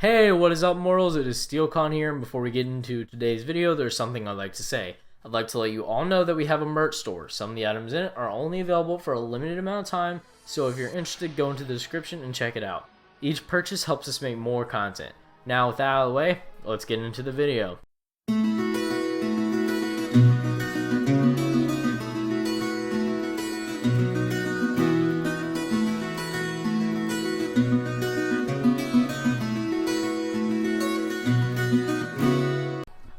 Hey, what is up, mortals? It is Stelecon here, and before we get into today's video, there's something I'd like to say. I'd like to let you all know that we have a merch store. Some of the items in it are only available for a limited amount of time, so if you're interested, go into the description and check it out. Each purchase helps us make more content. Now, with that out of the way, let's get into the video.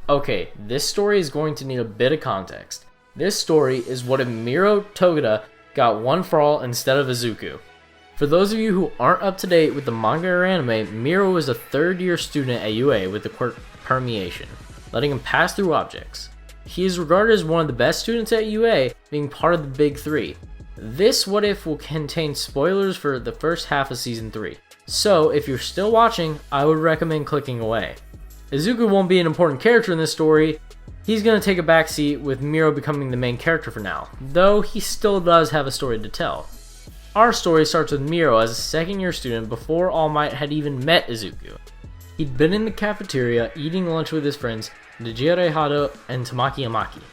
Okay, this story is going to need a bit of context. This story is what if Mirio Togoda got one for all instead of Izuku. For those of you who aren't up to date with the manga or anime, Mirio is a third-year student at UA with the quirk Permeation, letting him pass through objects. He is regarded as one of the best students at UA, being part of the Big Three. This what if will contain spoilers for the first half of Season 3, so if you're still watching, I would recommend clicking away. Izuku won't be an important character in this story. He's going to take a backseat with Mirio becoming the main character for now, though he still does have a story to tell. Our story starts with Mirio as a second-year student before All Might had even met Izuku. He'd been in the cafeteria eating lunch with his friends Nijire Hado and Tamaki Amaki,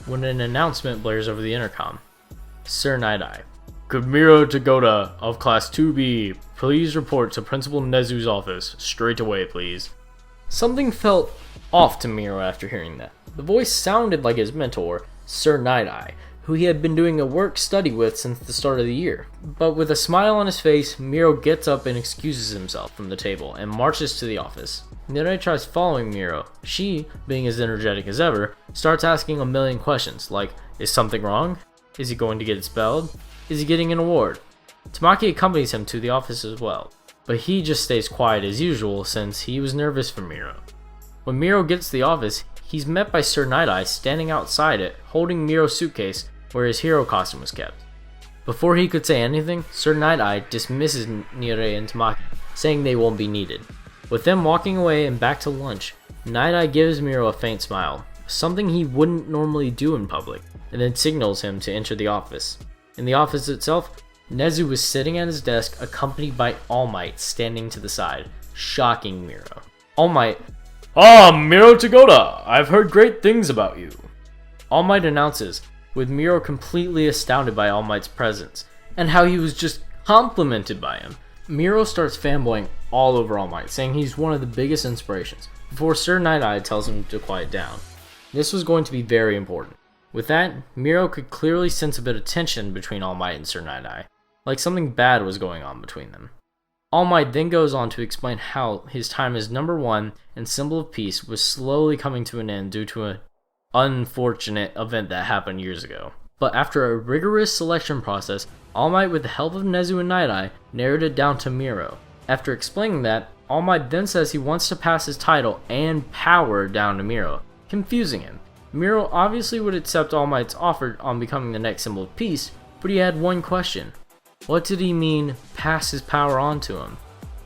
when an announcement blares over the intercom. Sir Night-Eye. Could Mirio Togoda of Class 2B please report to Principal Nezu's office straight away, please? Something felt off to Mirio after hearing that. The voice sounded like his mentor, Sir Night-Eye, who he had been doing a work-study with since the start of the year. But with a smile on his face, Mirio gets up and excuses himself from the table and marches to the office. Nirai tries following Mirio. She, being as energetic as ever, starts asking a million questions like, is something wrong? Is he going to get expelled? Is he getting an award? Tamaki accompanies him to the office as well, but he just stays quiet as usual since he was nervous for Mirio. When Mirio gets to the office, he's met by Sir Night-Eye standing outside it, holding Mirio's suitcase where his hero costume was kept. Before he could say anything, Sir Night-Eye dismisses Nire and Tamaki, saying they won't be needed. With them walking away and back to lunch, Night-Eye gives Mirio a faint smile, something he wouldn't normally do in public, and then signals him to enter the office. In the office itself, Nezu was sitting at his desk, accompanied by All Might standing to the side, shocking Mirio. All Might, Mirio Togoda, I've heard great things about you. All Might announces, with Mirio completely astounded by All Might's presence, and how he was just complimented by him. Mirio starts fanboying all over All Might, saying he's one of the biggest inspirations, before Sir Night-Eye tells him to quiet down. This was going to be very important. With that, Mirio could clearly sense a bit of tension between All Might and Sir Night-Eye, like something bad was going on between them. All Might then goes on to explain how his time as number one and symbol of peace was slowly coming to an end due to an unfortunate event that happened years ago. But after a rigorous selection process, All Might, with the help of Nezu and Night-Eye, narrowed it down to Mirio. After explaining that, All Might then says he wants to pass his title and power down to Mirio, confusing him. Mirio obviously would accept All Might's offer on becoming the next symbol of peace, but he had one question. What did he mean, pass his power on to him?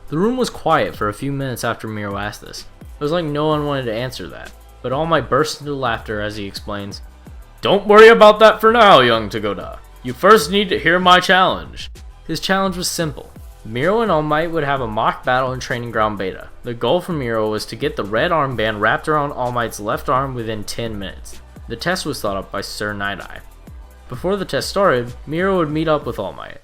The room was quiet for a few minutes after Mirio asked this. It was like no one wanted to answer that, but All Might burst into laughter as he explains, Don't worry about that for now, young Togoda. You first need to hear my challenge. His challenge was simple. Mirio and All Might would have a mock battle in Training Ground Beta. The goal for Mirio was to get the red armband wrapped around All Might's left arm within 10 minutes. The test was thought up by Sir Night-Eye. Before the test started, Mirio would meet up with All Might.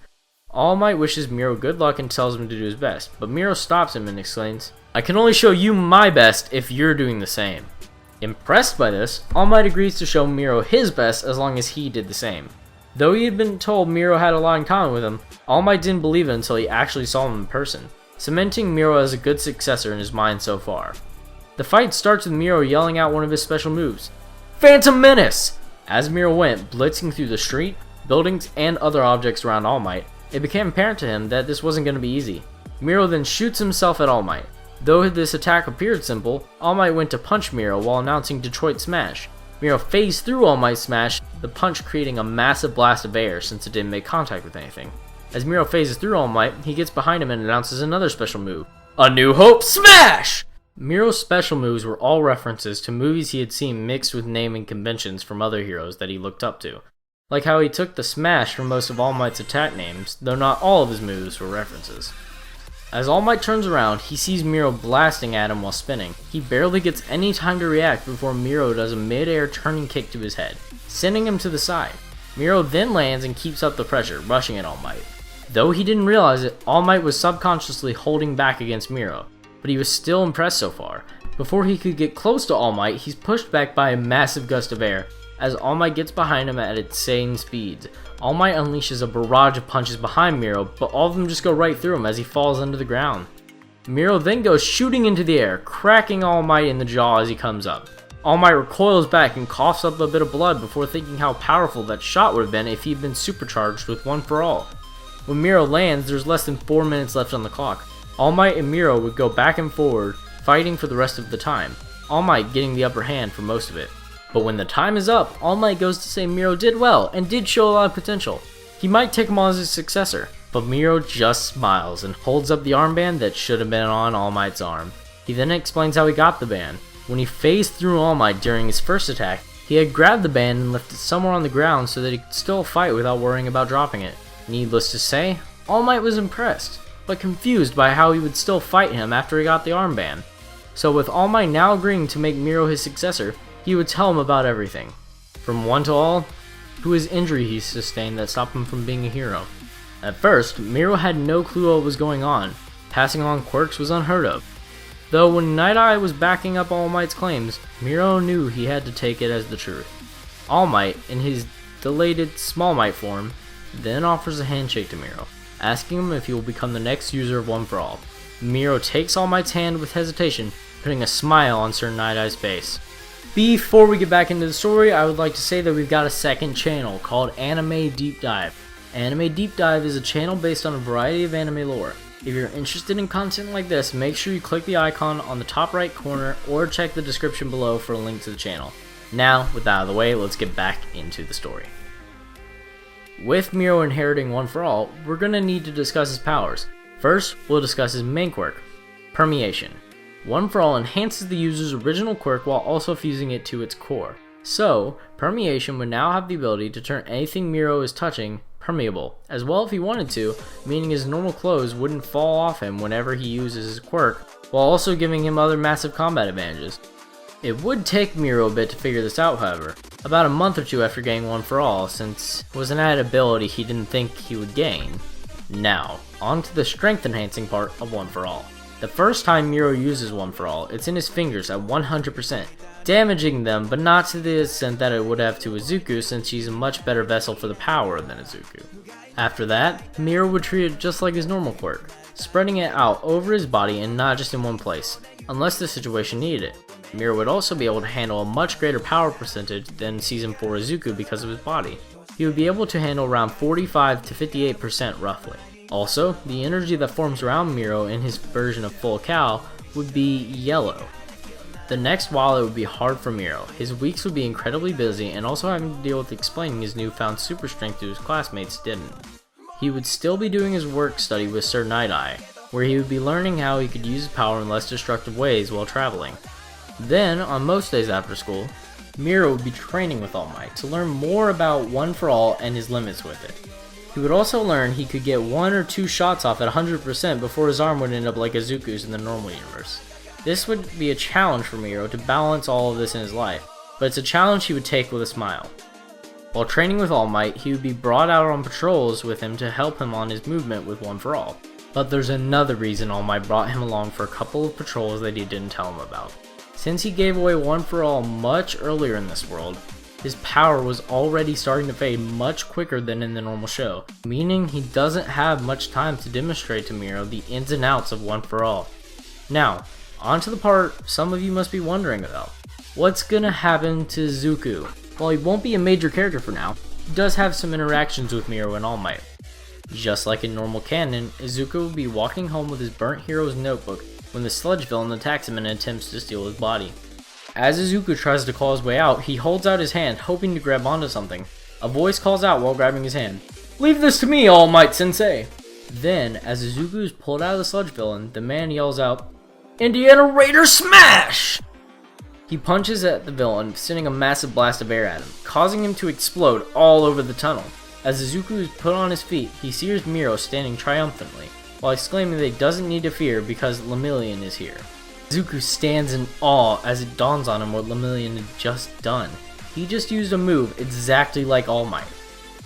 All Might wishes Mirio good luck and tells him to do his best, but Mirio stops him and exclaims, I can only show you my best if you're doing the same. Impressed by this, All Might agrees to show Mirio his best as long as he did the same. Though he had been told Mirio had a lot in common with him, All Might didn't believe it until he actually saw him in person, cementing Mirio as a good successor in his mind so far. The fight starts with Mirio yelling out one of his special moves, Phantom Menace! As Mirio went blitzing through the street, buildings, and other objects around All Might, it became apparent to him that this wasn't going to be easy. Mirio then shoots himself at All Might. Though this attack appeared simple, All Might went to punch Mirio while announcing Detroit Smash. Mirio phased through All Might's smash, the punch creating a massive blast of air since it didn't make contact with anything. As Mirio phases through All Might, he gets behind him and announces another special move, A New Hope Smash! Mirio's special moves were all references to movies he had seen mixed with naming conventions from other heroes that he looked up to. Like how he took the smash from most of All Might's attack names, though not all of his moves were references. As All Might turns around, he sees Mirio blasting at him while spinning. He barely gets any time to react before Mirio does a mid-air turning kick to his head, sending him to the side. Mirio then lands and keeps up the pressure, rushing at All Might. Though he didn't realize it, All Might was subconsciously holding back against Mirio, but he was still impressed so far. Before he could get close to All Might, he's pushed back by a massive gust of air, as All Might gets behind him at insane speeds. All Might unleashes a barrage of punches behind Mirio, but all of them just go right through him as he falls into the ground. Mirio then goes shooting into the air, cracking All Might in the jaw as he comes up. All Might recoils back and coughs up a bit of blood before thinking how powerful that shot would have been if he'd been supercharged with One For All. When Mirio lands, there's less than 4 minutes left on the clock. All Might and Mirio would go back and forward, fighting for the rest of the time, All Might getting the upper hand for most of it. But when the time is up, All Might goes to say Mirio did well and did show a lot of potential. He might take him on as his successor, but Mirio just smiles and holds up the armband that should have been on All Might's arm. He then explains how he got the band. When he phased through All Might during his first attack, he had grabbed the band and left it somewhere on the ground so that he could still fight without worrying about dropping it. Needless to say, All Might was impressed, but confused by how he would still fight him after he got the armband. So with All Might now agreeing to make Mirio his successor, he would tell him about everything, from One to All, to his injury he sustained that stopped him from being a hero. At first, Mirio had no clue what was going on. Passing along quirks was unheard of. Though when Night Eye was backing up All Might's claims, Mirio knew he had to take it as the truth. All Might, in his dilated Small Might form, then offers a handshake to Mirio, asking him if he will become the next user of One For All. Mirio takes All Might's hand with hesitation, putting a smile on Sir Night Eye's face. Before we get back into the story, I would like to say that we've got a second channel called Anime Deep Dive. Anime Deep Dive is a channel based on a variety of anime lore. If you're interested in content like this, make sure you click the icon on the top right corner or check the description below for a link to the channel. Now, with that out of the way, let's get back into the story. With Mirio inheriting One For All, we're going to need to discuss his powers. First, we'll discuss his main quirk, Permeation. One For All enhances the user's original quirk while also fusing it to its core. So, Permeation would now have the ability to turn anything Mirio is touching permeable, as well if he wanted to, meaning his normal clothes wouldn't fall off him whenever he uses his quirk, while also giving him other massive combat advantages. It would take Mirio a bit to figure this out, however, about a month or two after getting One For All, since it was an added ability he didn't think he would gain. Now, on to the strength enhancing part of One For All. The first time Mirio uses One For All, it's in his fingers at 100%, damaging them, but not to the extent that it would have to Izuku, since she's a much better vessel for the power than Izuku. After that, Mirio would treat it just like his normal quirk, spreading it out over his body and not just in one place, unless the situation needed it. Mirio would also be able to handle a much greater power percentage than Season 4 Izuku because of his body. He would be able to handle around 45 to 58% roughly. Also, the energy that forms around Mirio in his version of Full Cow would be yellow. The next while it would be hard for Mirio. His weeks would be incredibly busy, and also having to deal with explaining his newfound super strength to his classmates didn't. He would still be doing his work study with Sir Night Eye, where he would be learning how he could use his power in less destructive ways while traveling. Then, on most days after school, Mirio would be training with All Might to learn more about One For All and his limits with it. He would also learn he could get 1 or 2 shots off at 100% before his arm would end up like Izuku's in the normal universe. This would be a challenge for Mirio to balance all of this in his life, but it's a challenge he would take with a smile. While training with All Might, he would be brought out on patrols with him to help him on his movement with One For All. But there's another reason All Might brought him along for a couple of patrols that he didn't tell him about. Since he gave away One For All much earlier in this world, his power was already starting to fade much quicker than in the normal show, meaning he doesn't have much time to demonstrate to Mirio the ins and outs of One For All. Now, on to the part some of you must be wondering about. What's gonna happen to Izuku? While he won't be a major character for now, he does have some interactions with Mirio and All Might. Just like in normal canon, Izuku will be walking home with his burnt hero's notebook when the sludge villain attacks him and attempts to steal his body. As Izuku tries to claw his way out, he holds out his hand, hoping to grab onto something. A voice calls out while grabbing his hand, "Leave this to me, All Might Sensei!" Then, as Izuku is pulled out of the sludge villain, the man yells out, "Indiana Raider Smash!" He punches at the villain, sending a massive blast of air at him, causing him to explode all over the tunnel. As Izuku is put on his feet, he sees Mirio standing triumphantly. while exclaiming that he doesn't need to fear because Lemillion is here. Izuku stands in awe as it dawns on him what Lemillion had just done. He just used a move exactly like All Might.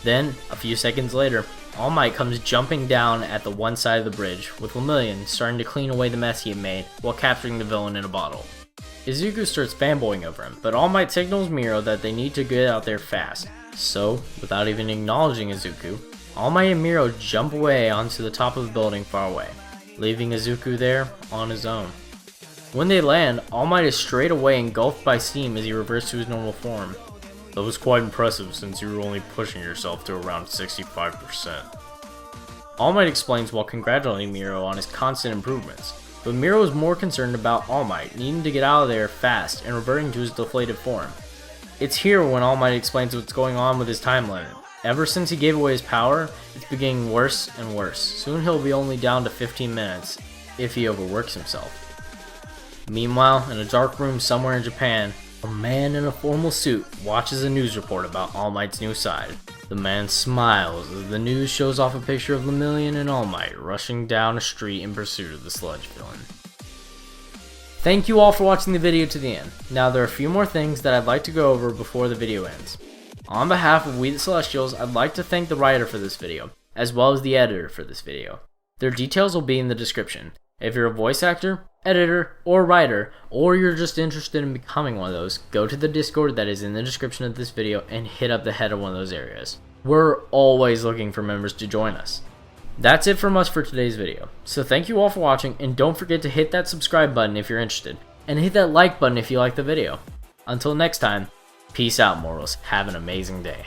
Then, a few seconds later, All Might comes jumping down at the one side of the bridge, with Lemillion starting to clean away the mess he had made while capturing the villain in a bottle. Izuku starts fanboying over him, but All Might signals Mirio that they need to get out there fast. So, without even acknowledging Izuku, All Might and Mirio jump away onto the top of the building far away, leaving Izuku there on his own. When they land, All Might is straight away engulfed by steam as he reverts to his normal form. That was quite impressive since you were only pushing yourself to around 65%. All Might explains while congratulating Mirio on his constant improvements, but Mirio is more concerned about All Might needing to get out of there fast and reverting to his deflated form. It's here when All Might explains what's going on with his time limit. Ever since he gave away his power, it's been getting worse and worse. Soon he'll be only down to 15 minutes if he overworks himself. Meanwhile, in a dark room somewhere in Japan, a man in a formal suit watches a news report about All Might's new side. The man smiles as the news shows off a picture of Lemillion and All Might rushing down a street in pursuit of the sludge villain. Thank you all for watching the video to the end. Now there are a few more things that I'd like to go over before the video ends. On behalf of We the Celestials, I'd like to thank the writer for this video, as well as the editor for this video. Their details will be in the description. If you're a voice actor, editor, or writer, or you're just interested in becoming one of those, go to the Discord that is in the description of this video and hit up the head of one of those areas. We're always looking for members to join us. That's it from us for today's video. So thank you all for watching, and don't forget to hit that subscribe button if you're interested, and hit that like button if you like the video. Until next time, peace out, mortals. Have an amazing day.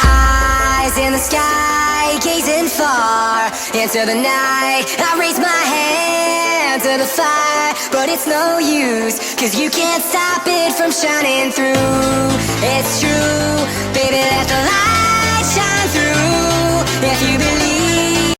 Eyes in the sky, gazing far into the night. I raise my hand to the fire, but it's no use, 'cause you can't stop it from shining through. It's true, baby, let the light